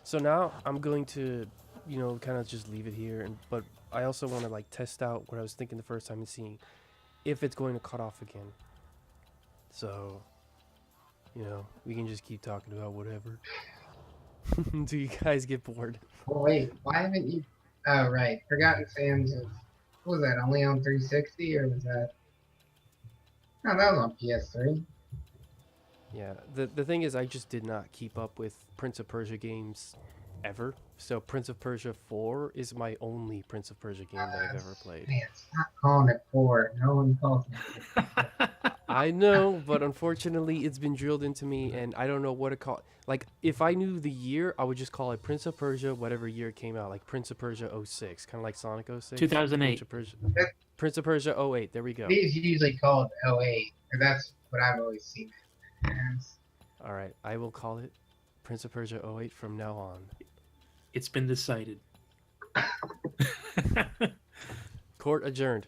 So now I'm going to, kind of just leave it here, but I also want to like test out what I was thinking the first time and seeing if it's going to cut off again. So, we can just keep talking about whatever. Do you guys get bored? Oh wait, why haven't you? Oh right, Forgotten Sands is. What was that? Only on 360 or was that? No, that was on PS3. Yeah. The thing is, I just did not keep up with Prince of Persia games ever. So Prince of Persia 4 is my only Prince of Persia game that I've ever played. Man, stop calling it 4. No one calls it. I know, but unfortunately, it's been drilled into me, and I don't know what to call. Like, if I knew the year, I would just call it Prince of Persia, whatever year it came out, like Prince of Persia '06, kind of like Sonic '06. Prince 2008. of Persia, That, Prince of Persia '08. There we it go. is usually called '08, or that's what I've always seen it as. All right, I will call it Prince of Persia '08 from now on. It's been decided. Court adjourned.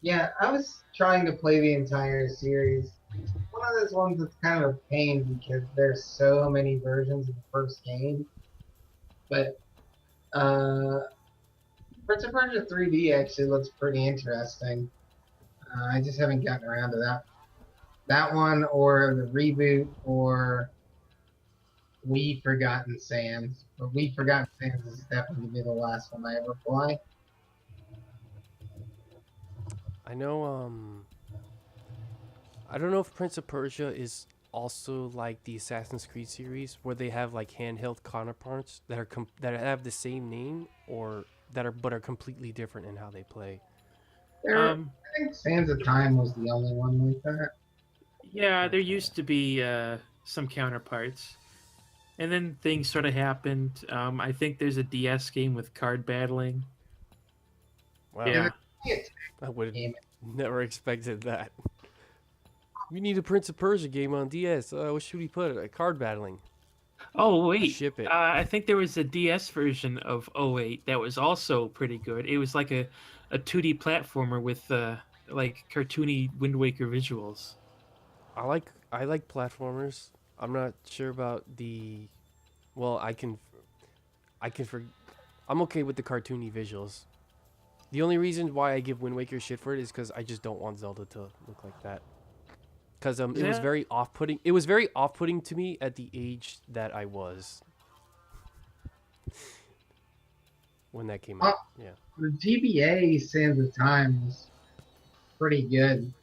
Yeah, I was trying to play the entire series. It's one of those ones that's kind of a pain because there's so many versions of the first game. But Prince of Persia 3D actually looks pretty interesting. I just haven't gotten around to that one or the reboot or We Forgotten Sands. But We Forgotten Sands is definitely gonna be the last one I ever play. I know. I don't know if Prince of Persia is also like the Assassin's Creed series, where they have like handheld counterparts that that have the same name or that are completely different in how they play. um, I think Sands of Time was the only one like that. yeah, there Okay. used to be some counterparts, and then things sort of happened. I think there's a DS game with card battling. Wow. Yeah, Yeah. it's I a would have game. never expected that. We need a Prince of Persia game on DS. What should we put? Card battling. Oh I wait, ship it. I think there was a DS version of '08 that was also pretty good. It was like a 2D platformer with like cartoony Wind Waker visuals. I like platformers. I'm not sure about the. Well, I can for. I'm okay with the cartoony visuals. The only reason why I give Wind Waker shit for it is because I just don't want Zelda to look like that. Because it was Yeah. very off-putting. It was very off-putting to me at the age that I was when that came Uh, out. Yeah. the GBA Sands of Time was pretty good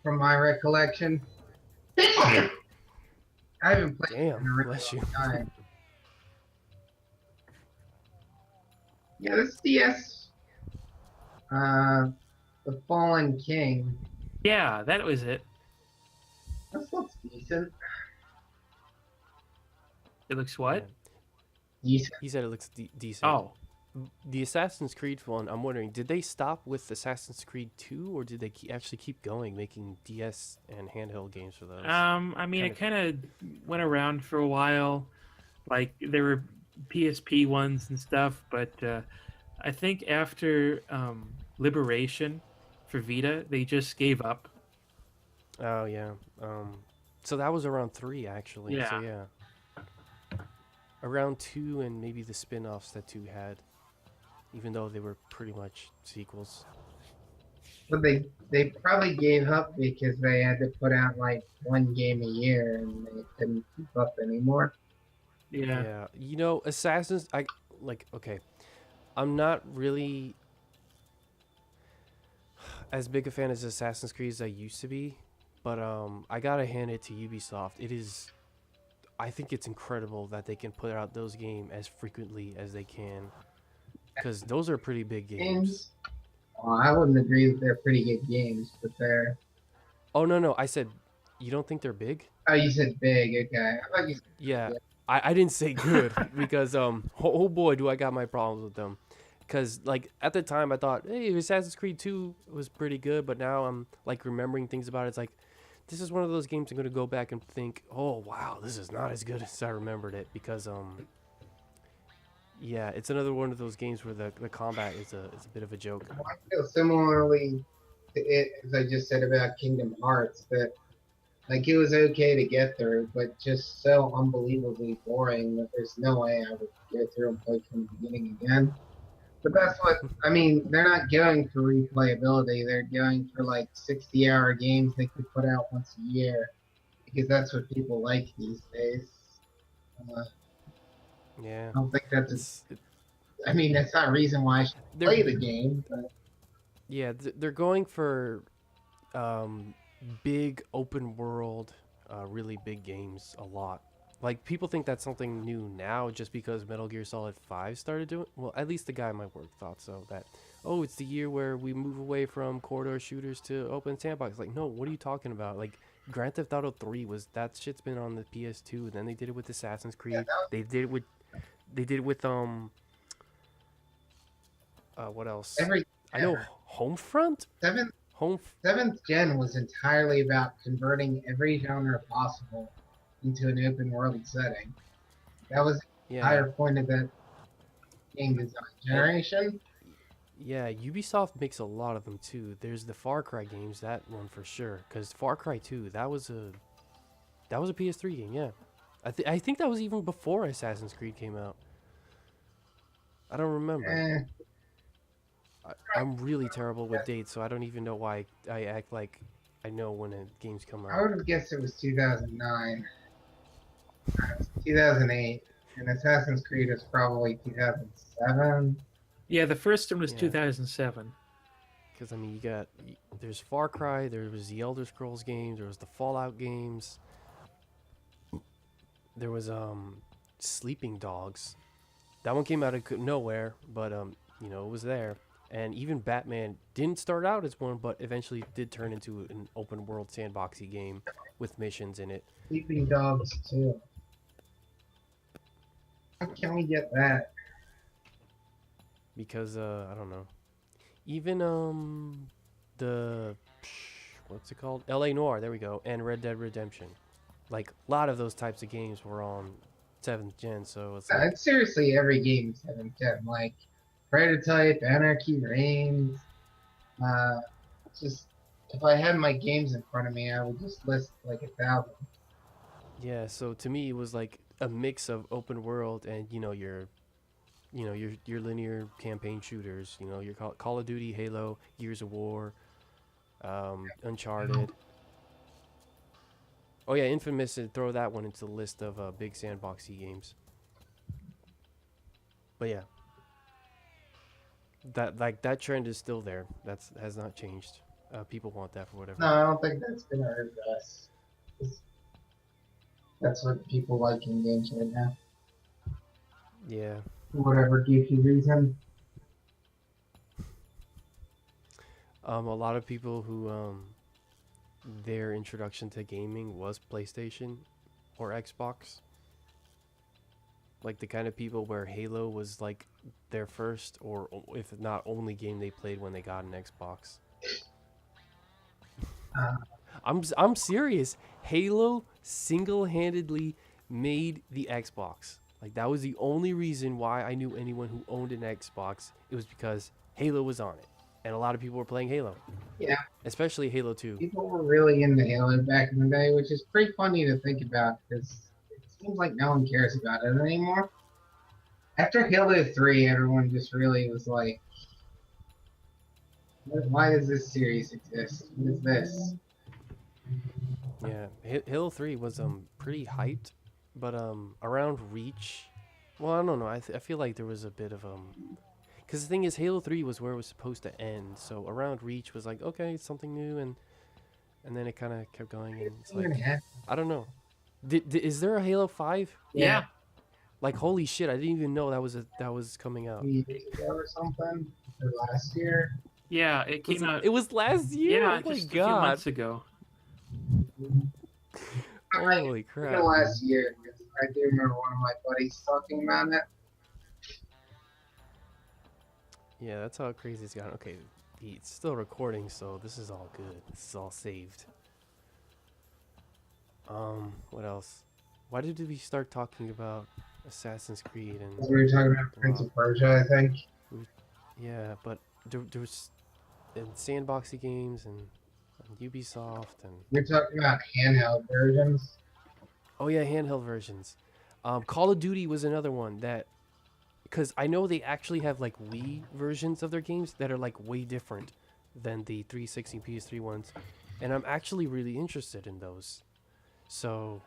from my recollection. I haven't played it in Damn. a really Bless you. long time. Yeah, this DS, uh, The Fallen King, Yeah, that was it. this looks decent. It looks Yeah. what? Decent. He said it looks decent. Oh, The Assassin's Creed one, I'm wondering, did they stop with Assassin's Creed 2 or did they actually keep going making DS and handheld games for those? I mean, Kind it of. kind of went around for a while. Like there were PSP ones and stuff, but I think after Liberation for Vita, they just gave up. Oh yeah. So that was around 3 actually. So Yeah, yeah. Around 2 and maybe the spin-offs that 2 had, even though they were pretty much sequels. But they probably gave up because they had to put out like one game a year and they couldn't keep up anymore. yeah. Yeah. Assassins I like okay. I'm not really as big a fan as Assassin's Creed as I used to be, but I got to hand it to Ubisoft. I think it's incredible that they can put out those games as frequently as they can cuz those are pretty big games. Games, I wouldn't agree that they're pretty good games, but they're. Oh no, I said you don't think they're big? Oh, you said big. Okay, I thought you said Yeah, good. I didn't say good because oh boy do I got my problems with them. Cause like at the time I thought hey Assassin's Creed 2 was pretty good, but now I'm like remembering things about it. It's like this is one of those games I'm gonna go back and think oh wow this is not as good as I remembered it because yeah it's another one of those games where the combat is a bit of a joke. I feel similarly to it as I just said about Kingdom Hearts that Like it was okay to get through, but just so unbelievably boring that there's no way I would go through and play from the beginning again. But that's what I mean. They're not going for replayability. They're going for like 60-hour games they could put out once a year because that's what people like these days. I Yeah, don't think that's a. it's it, I mean, that's not a reason why I should they're play the game. But yeah they're going for um, big open world, really big games a lot. Like people think that's something new now just because Metal Gear Solid 5 started doing. Well, at least the guy at my work thought so. That oh, it's the year where we move away from corridor shooters to open sandbox. Like no, what are you talking about? Like Grand Theft Auto 3 was that shit's been on the PS2. Then they did it with Assassin's yeah, Creed. They did it with what else? every I know Homefront. seventh Home. seventh gen was entirely about converting every genre possible into an open world setting. That was the Yeah. entire point of that game design And generation. yeah, Ubisoft makes a lot of them too. There's the Far Cry games, that one for sure. Cause Far Cry 2, that was a PS3 game. Yeah, I think that was even before Assassin's Creed came out. I don't remember. Eh, I'm really terrible with dates, so I don't even know why I act like I know when games come I out. would have guessed it was 2009, 2008, and Assassin's Creed was probably 2007. Yeah, the first one was Yeah, 2007. because I mean, there's Far Cry, there was the Elder Scrolls games, there was the Fallout games, there was Sleeping Dogs. That one came out of nowhere, but it was there. And even Batman didn't start out as one, but eventually did turn into an open world sandboxy game with missions in it. Sleeping Dogs too. How can we get that? Because I don't know. Even the what's it called? L.A. Noir. There we go. And Red Dead Redemption. Like a lot of those types of games were on seventh gen, so it's like It's seriously every game 7 10. Like Prototype, Anarchy Reigns. Uh, just if I had my games in front of me, I would just list like 1,000. yeah. So to me, it was like a mix of open world and your linear campaign shooters. Your Call of Duty, Halo, Gears of War, Uncharted. Oh yeah, Infamous. Throw that one into the list of big sandboxy games. But yeah, that trend is still there. That's has not changed. People want that for No, whatever. I don't think that's gonna hurt us. That's what people like in games right now. Yeah. For whatever goofy reason. A lot of people who their introduction to gaming was PlayStation or Xbox. Like the kind of people where Halo was like their first or if not only game they played when they got an Xbox. Uh, I'm serious. Halo single-handedly made the Xbox. Like that was the only reason why I knew anyone who owned an Xbox. It was because Halo was on it, and a lot of people were playing Halo, yeah, especially Halo 2. people were really into Halo back in the day, which is pretty funny to think about because it seems like no one cares about it anymore. After Halo 3, everyone just really was like, why does this series exist? What is this? Yeah, Halo 3 was pretty hyped, but around Reach, well, I don't know. I feel like there was a bit of because the thing is, Halo 3 was where it was supposed to end. So around Reach was like, okay, it's something new, and then it kind of kept going, and it's Year and a like, half. I don't know. Is there a Halo 5? Yeah, Yeah, Like holy shit, I didn't even know that was coming out. 2 years ago or something, or last year. yeah, it Was came out. it was last year? Yeah, Oh my just a few god. months ago. Holy In the crap. last year, because I do remember one of my buddies talking about it. Yeah, that's how crazy it's gotten. Okay, it's still recording, so this is all good. This is all saved. What else? Why did we start talking about Assassin's Creed and Because we were talking about Prince Rob? of Persia, I think. Yeah, but there was and sandboxy games and Ubisoft and You're talking about handheld versions. oh yeah, handheld versions. Call of Duty was another one that because I know they actually have like Wii versions of their games that are like way different than the 360 PS3 ones, and I'm actually really interested in those. So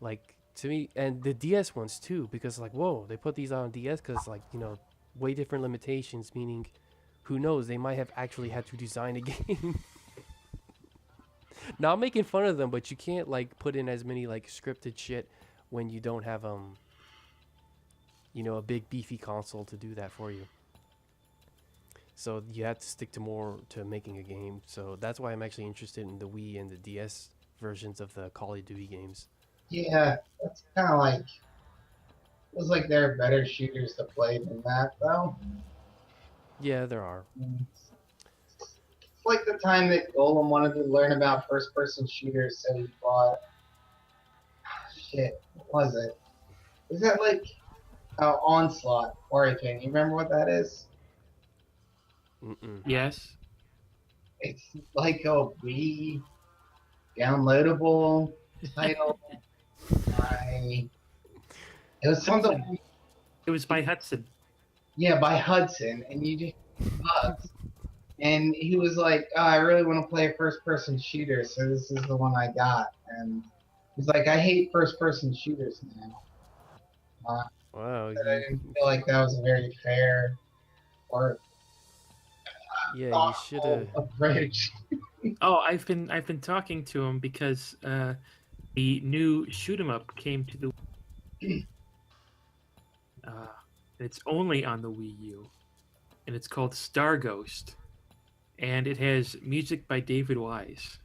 like to me, and the DS ones too, because like whoa, they put these on DS because like way different limitations, meaning who knows they might have actually had to design a game. Not making fun of them, but you can't like put in as many like scripted shit when you don't have a big beefy console to do that for you. So you have to stick to more to making a game. So that's why I'm actually interested in the Wii and the DS versions of the Call of Duty games. Yeah, that's kind of like feels like there are better shooters to play than that, though. Yeah, there are. It's like the time that Golem wanted to learn about first-person shooters, so he bought shit. What was it? Is that like Onslaught or anything? You remember what that is? Mm-mm. Yes. It's like a Wii downloadable title by. It was something. Hudson. It was by Hudson. Yeah, by Hudson, and you just bugs. And he was like, "Oh, I really want to play a first-person shooter, so this is the one I got." And he's like, "I hate first-person shooters now." Wow, But I didn't feel like that was a very fair or you should thoughtful have. approach. Oh, I've been talking to him because the new shoot 'em up came to the. Uh, it's only on the Wii U, and it's called Star Ghost, and it has music by David Wise.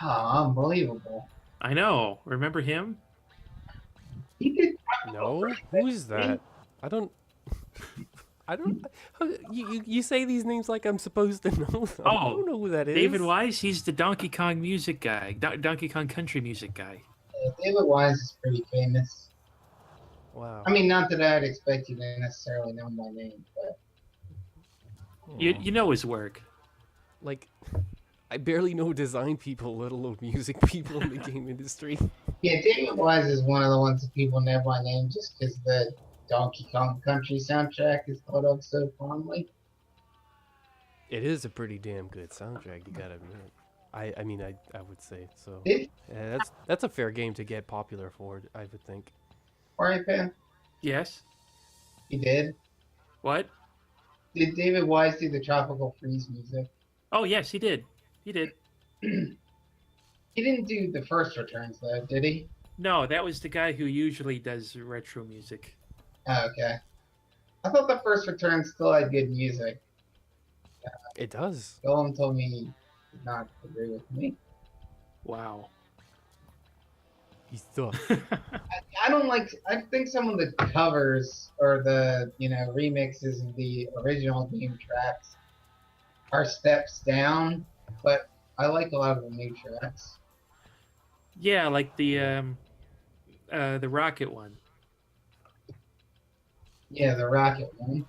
Ah, unbelievable. I know. Remember him? He did No, who is that? I don't. I don't. You say these names like I'm supposed to know them. I Oh, don't know who that is. David Wise. He's the Donkey Kong music guy, Donkey Kong country music guy. David Wise is pretty famous. Wow. I mean, not that I'd expect you to necessarily know my name, but You know his work. Like, I barely know design people, let alone music people in the game industry. yeah, David Wise is one of the ones that people know by name just because the Donkey Kong Country soundtrack is thought of so fondly. It is a pretty damn good soundtrack, you gotta admit. I mean, I would say so. Did Yeah, that's a fair game to get popular for, I would think. Mario Fan? Yes. He did. What? Did David Wise do the Tropical Freeze music? Oh, yes, he did. He did. He didn't do the first returns though, did he? No, that was the guy who usually does retro music. Oh, okay. I thought the first return still had good music. It does. Golem told me he did not agree with me. Wow. He's tough. I don't like. I think some of the covers or the remixes of the original game tracks are steps down, but I like a lot of the new tracks. Yeah, like the Rocket one. Yeah, the Rocket one.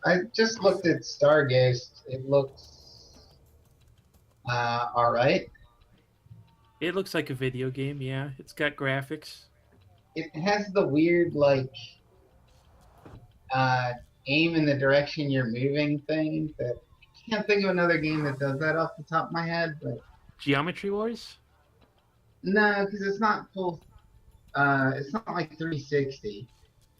I just looked at Stargate. It looks all right. It looks like a video game, yeah. It's got graphics. It has the weird aim in the direction you're moving thing. That I can't think of another game that does that off the top of my head, but Geometry Wars? no, because it's not full. It's not like 360.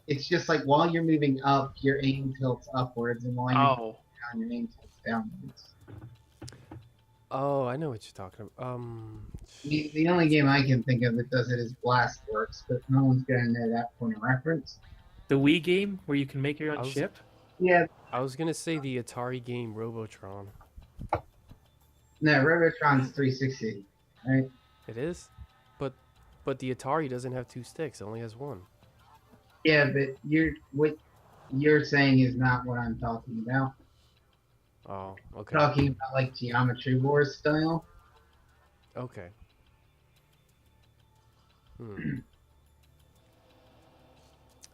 It's just like while you're moving up, your aim tilts upwards, and while you're Oh. down, your aim tilts downwards. Oh, I know what you're talking about. The only game I can think of that does it is Blastworks, but no one's gonna know that point of reference. The Wii game where you can make your I own was- ship? Yeah, I was gonna say the Atari game Robotron. no, Robotron's 360, right? It is, but the Atari doesn't have two sticks. It only has one. Yeah, but what you're saying is not what I'm talking about. Oh, okay. I'm talking about like Geometry Wars style.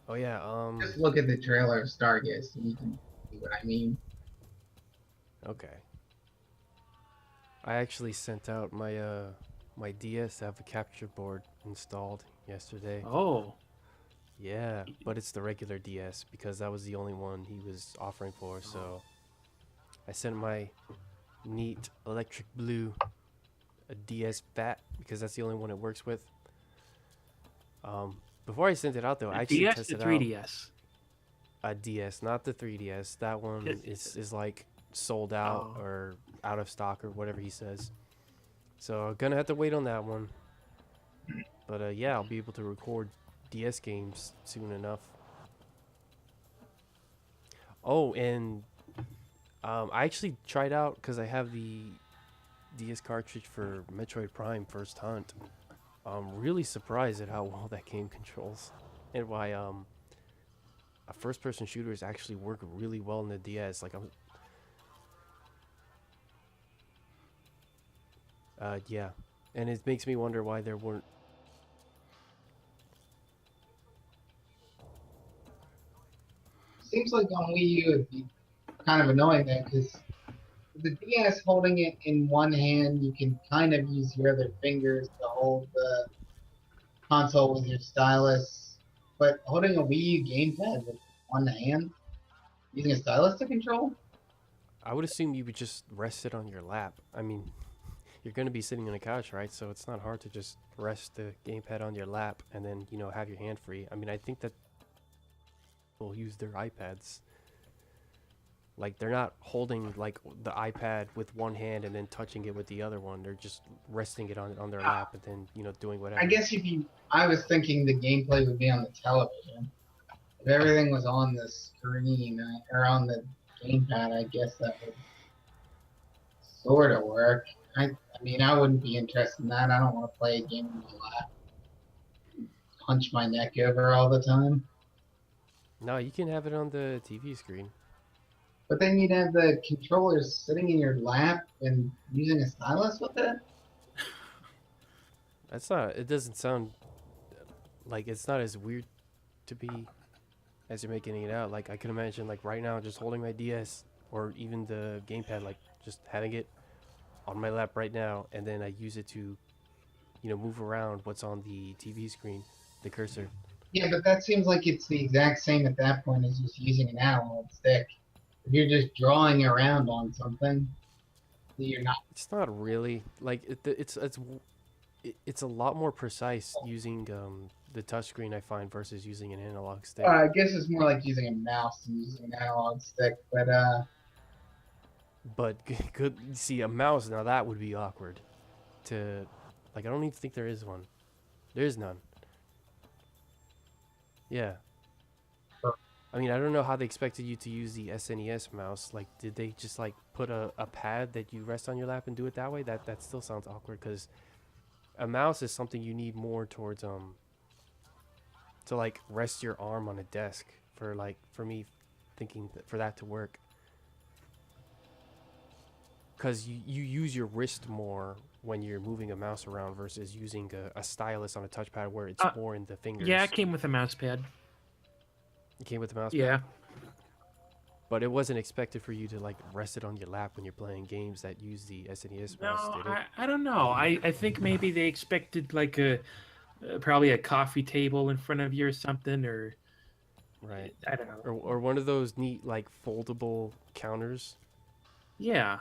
Oh yeah. Just look at the trailer of Stargate and you can see what I mean. Okay. I actually sent out my DS to have a capture board installed yesterday. Oh, Yeah, but it's the regular DS because that was the only one he was offering for. So I sent my neat electric blue a DS Fat because that's the only one it works with. Before I sent it out though, a I actually DS or tested out 3DS? a DS, not the 3DS. That one is like sold out Oh, or out of stock or whatever he says. So I'm gonna have to wait on that one. But yeah, I'll be able to record DS games soon enough. Oh, and I actually tried out because I have the DS cartridge for Metroid Prime First Hunt. I'm really surprised at how well that game controls and why first-person shooters actually work really well in the DS. Like yeah, and it makes me wonder why there weren't. Seems like on Wii U it'd be kind of annoying though, because the DS holding it in one hand, you can kind of use your other fingers to hold the console with your stylus. But holding a Wii U gamepad with one hand, using a stylus to control? I would assume you would just rest it on your lap. I mean, you're gonna be sitting on a couch, right? So it's not hard to just rest the gamepad on your lap and then have your hand free. I mean, I think that people use their iPads. Like they're not holding like the iPad with one hand and then touching it with the other one. They're just resting it on their Uh, lap and then doing I whatever. guess if you, I was thinking the gameplay would be on the television. If everything was on the screen or on the gamepad, I guess that would sort of work. I mean, I wouldn't be interested in that. I don't want to play a game in my lap, hunch my neck over all the time. No, you can have it on the TV screen. But then you'd have the controllers sitting in your lap and using a stylus with it. That's not. It doesn't sound like it's not as weird to be as you're making it out. Like I can imagine, like right now, just holding my DS or even the gamepad, like just having it on my lap right now, and then I use it to, move around what's on the TV screen, the cursor. Yeah, but that seems like it's the exact same at that point as just using an analog stick. If you're just drawing around on something, you're not. It's not really like it's a lot more precise using the touchscreen I find versus using an analog stick. I guess it's more like using a mouse than using an analog stick. But But good see a mouse now that would be awkward to like I don't even think there is one. There is none. Yeah. I mean, I don't know how they expected you to use the SNES mouse. Like, did they just like put a pad that you rest on your lap and do it that way? That still sounds awkward because a mouse is something you need more towards to like rest your arm on a desk for me thinking that for that to work because you use your wrist more when you're moving a mouse around versus using a stylus on a touchpad where it's uh, more in the yeah, fingers. it came with a mouse pad. It came with the mouse pad, Yeah. but it wasn't expected for you to like rest it on your lap when you're playing games that use the SNES No, mouse, did it? I don't know. I think maybe they expected like a probably a coffee table in front of you or something, or Right. I don't know. Or one of those neat like foldable counters. Yeah.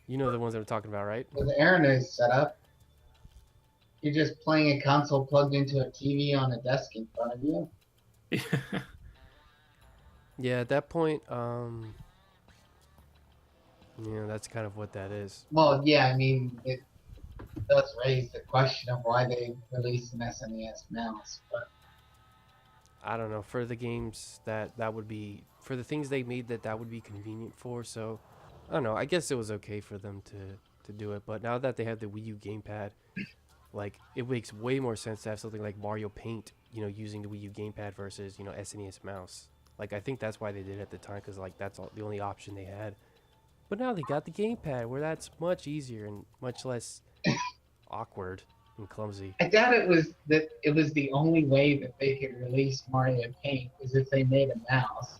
You know the ones that I'm talking about, right? with the Airnose setup, you're just playing a console plugged into a TV on a desk in front of you. Yeah, at that point, that's kind of what that is. Well, yeah, I mean, it does raise the question of why they released an SNES mouse, but I don't know, for the games that would be for the things they made that would be convenient for. So I don't know. I guess it was okay for them to do it, but now that they have the Wii U gamepad, like it makes way more sense to have something like Mario Paint, using the Wii U gamepad versus SNES mouse. Like I think that's why they did it at the time because like that's the only option they had. But now they got the gamepad where that's much easier and much less awkward. and clumsy. I doubt it was that it was the only way that they could release Mario Paint is if they made a mouse.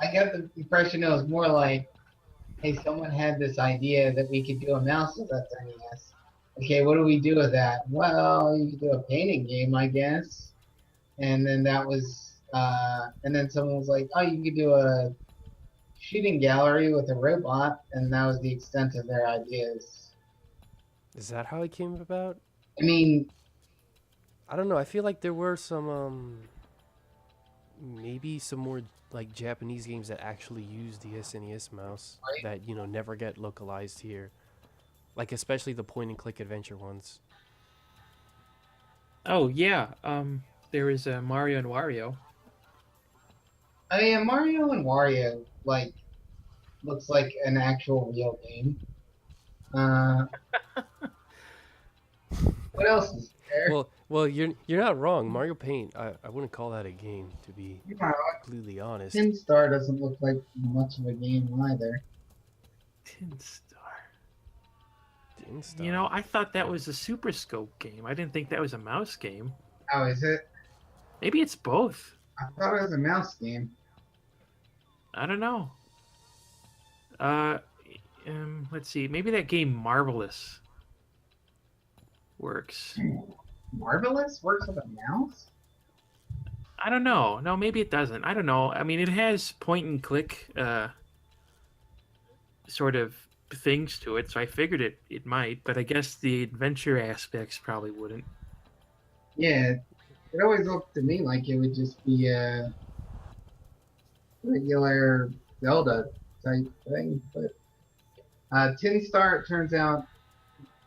I got the impression it was more like, hey, someone had this idea that we could do a mouse with that NES. Okay, what do we do with that? Well, you could do a painting game, I guess. And then and then someone was like, oh, you could do a shooting gallery with a robot, and that was the extent of their ideas. Is that how it came about? I mean, I don't know. I feel like there were some maybe some more like Japanese games that actually use the SNES mouse right? that never get localized here. Like especially the point and click adventure ones. Oh yeah, there is Mario and Wario. I mean, Mario and Wario looks like an actual real game. Uh, what else is there? Well, you're not wrong. Mario Paint, I wouldn't call that a game to be You know, completely honest. Tin Star doesn't look like much of a game either. Tin Star. Tin You Star. know, I thought that was a Super Scope game. I didn't think that was a mouse game. Oh, is it? Maybe it's both. I thought it was a mouse game. I don't know. Uh, let's see. Maybe that game Marvelous works. Marvelous works with a mouse? I don't know. No, maybe it doesn't. I don't know. I mean, it has point and click sort of things to it, so I figured it might, but I guess the adventure aspects probably wouldn't. Yeah, it always looked to me like it would just be a regular Zelda type thing. But Tin Star, it turns out,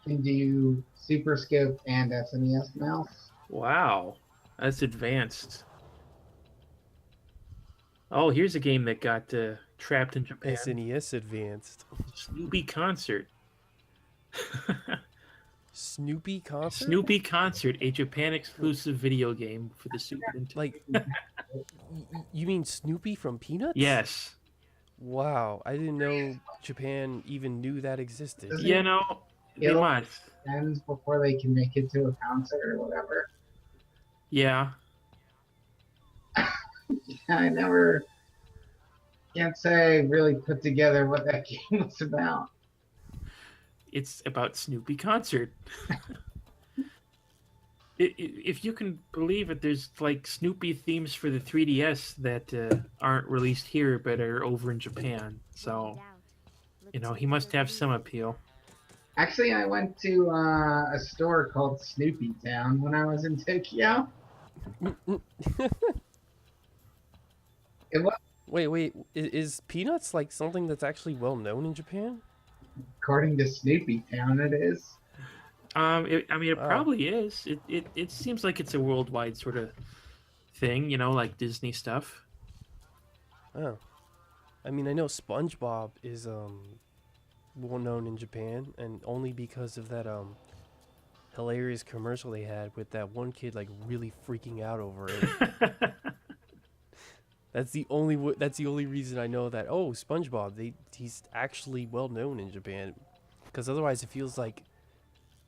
can do Super Scope and SNES mouse. Wow, that's advanced. Oh, here's a game that got trapped in Japan. SNES Advanced. Snoopy Concert. Snoopy concert? Snoopy Concert, a Japan exclusive video game for the Super Nintendo. Like, you mean Snoopy from Peanuts? Yes. Wow, I didn't know Japan even knew that existed. Doesn't You know, they It'll- must. ends before they can make it to a concert or whatever. Yeah. I never can't say I really put together what that game was about. It's about Snoopy Concert. If you can believe it, there's like Snoopy themes for the 3DS that aren't released here but are over in Japan. So, he must have some appeal. Actually, I went to a store called Snoopy Town when I was in Tokyo. It was, Wait, is Peanuts like something that's actually well known in Japan? according to Snoopy Town, it is. It Wow. probably is. It seems like it's a worldwide sort of thing, like Disney stuff. Oh. I mean, I know SpongeBob is well known in Japan, and only because of that hilarious commercial they had with that one kid like really freaking out over it. That's the only reason I know that. Oh, SpongeBob, he's actually well known in Japan, because otherwise it feels like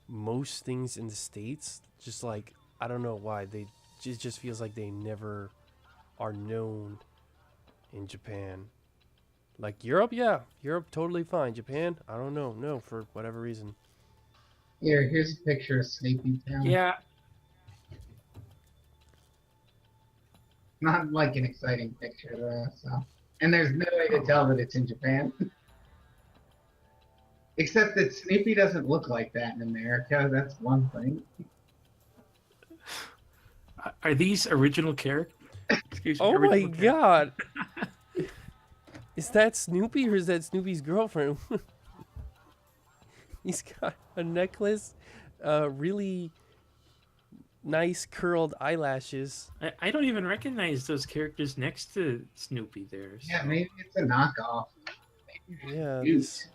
most things in the States just like I don't know why it just feels like they never are known in Japan. Like Europe, yeah, Europe totally fine. Japan, I don't know, no, for whatever reason. Here's a picture of Snoopy Town. Yeah. Not like an exciting picture though. So, and there's no way to tell that it's in Japan. Except that Snoopy doesn't look like that in America. That's one thing. Are these original characters? Excuse me. Oh my original characters? god, is that Snoopy or is that Snoopy's girlfriend? He's got a necklace, really nice curled eyelashes. I don't even recognize those characters next to Snoopy there. So. Yeah, maybe it's a knockoff. Yeah, Cute. this,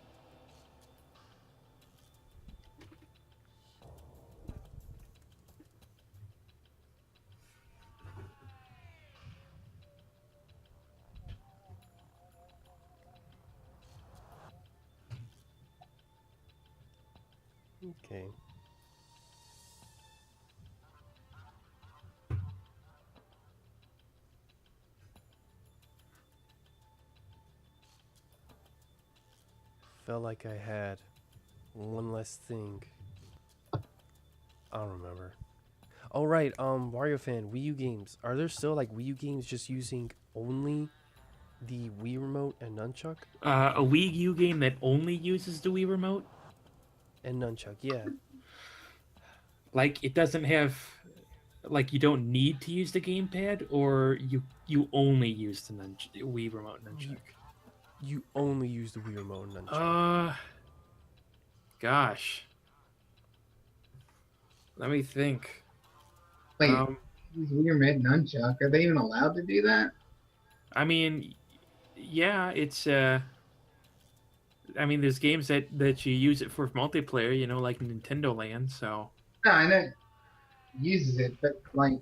okay. felt like I had one less thing. I don't remember. Oh right, Wario fan, Wii U games. Are there still like Wii U games just using only the Wii remote and nunchuck? A Wii U game that only uses the Wii remote, And nunchuck, yeah. like it doesn't have, like you don't need to use the gamepad, or you only use the Wii remote You nunchuck. you only use the Wii remote and nunchuck. Uh, Gosh, let me think. Wait, Um, these weird mid nunchuck, are they even allowed to do that? I mean, yeah, it's I mean, there's games that you use it for multiplayer, like Nintendo Land. So No, I know it uses it, but like,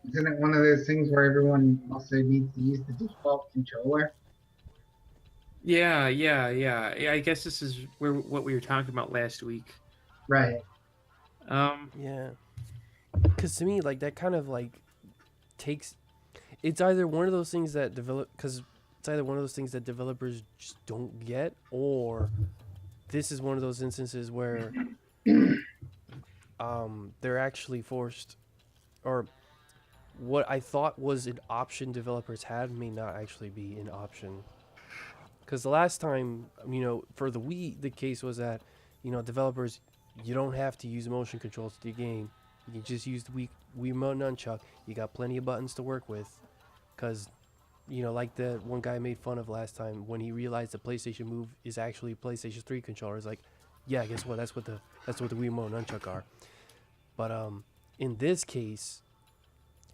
isn't it one of those things where everyone also needs to use the default controller? yeah. I guess this is where what we were talking about last week. Right. Um, Yeah. Cause to me, like that kind of like takes. It's either one of those things that develop. Cause it's either one of those things that developers just don't get, or this is one of those instances where they're actually forced, or what I thought was an option developers had may not actually be an option. Because the last time, for the Wii, the case was that, developers, you don't have to use motion controls to your game. You can just use the Wii Remote Nunchuck. You got plenty of buttons to work with. Because, like the one guy made fun of last time when he realized the PlayStation Move is actually a PlayStation 3 controller. It's like, yeah, guess what? That's what the Wii Remote Nunchuck are. But in this case,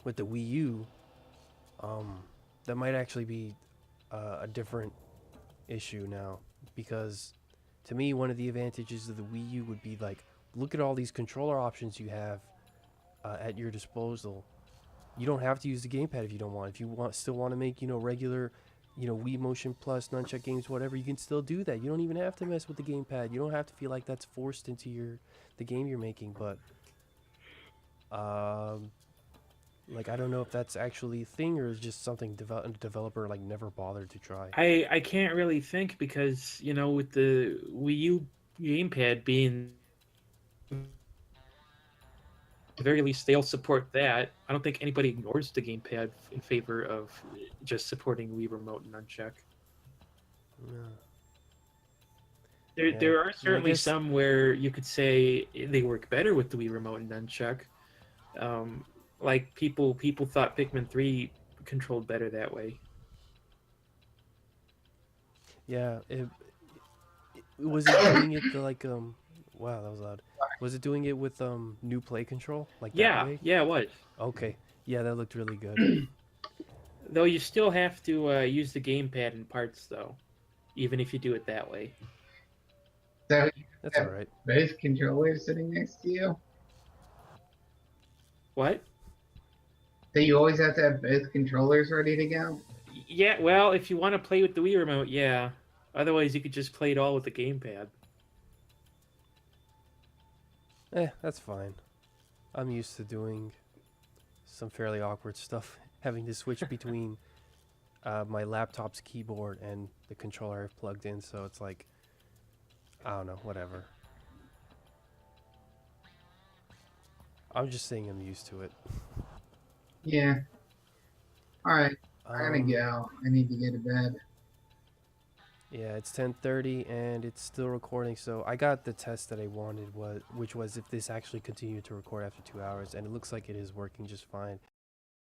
with the Wii U, that might actually be a different issue now, because to me one of the advantages of the Wii U would be like, look at all these controller options you have at your disposal. You don't have to use the gamepad if you don't want. If you still want to make regular Wii Motion Plus nunchuck games, whatever, you can still do that. You don't even have to mess with the gamepad. You don't have to feel like that's forced into the game you're making. But um, like, I don't know if that's actually a thing or is just something a developer like never bothered to try. I can't really think because with the Wii U gamepad being the very least they'll support that. I don't think anybody ignores the gamepad in favor of just supporting Wii remote and nunchuck. Yeah, There, yeah. there are And I certainly guess some where you could say they work better with the Wii remote and nunchuck. Um, like people thought Pikmin 3 controlled better that way. yeah. Was it doing it the like Wow, that was loud. Was it doing it with new play control like that Yeah, way? yeah, it was. Okay. Yeah, that looked really good. Though you still have to use the gamepad in parts, though, even if you do it that way. So you That's all have right. both controllers sitting next to you? What? So you always have to have both controllers ready to go? Yeah, well, if you want to play with the Wii remote, yeah. Otherwise, you could just play it all with the gamepad. That's fine. I'm used to doing some fairly awkward stuff, having to switch between my laptop's keyboard and the controller I've plugged in. So it's like, I don't know, whatever. I'm just saying I'm used to it. Yeah. Alright, I gotta Um, go. I need to go to bed. Yeah, it's 10:30 and it's still recording. So I got the test that I wanted, which was if this actually continued to record after 2 hours, and it looks like it is working just fine.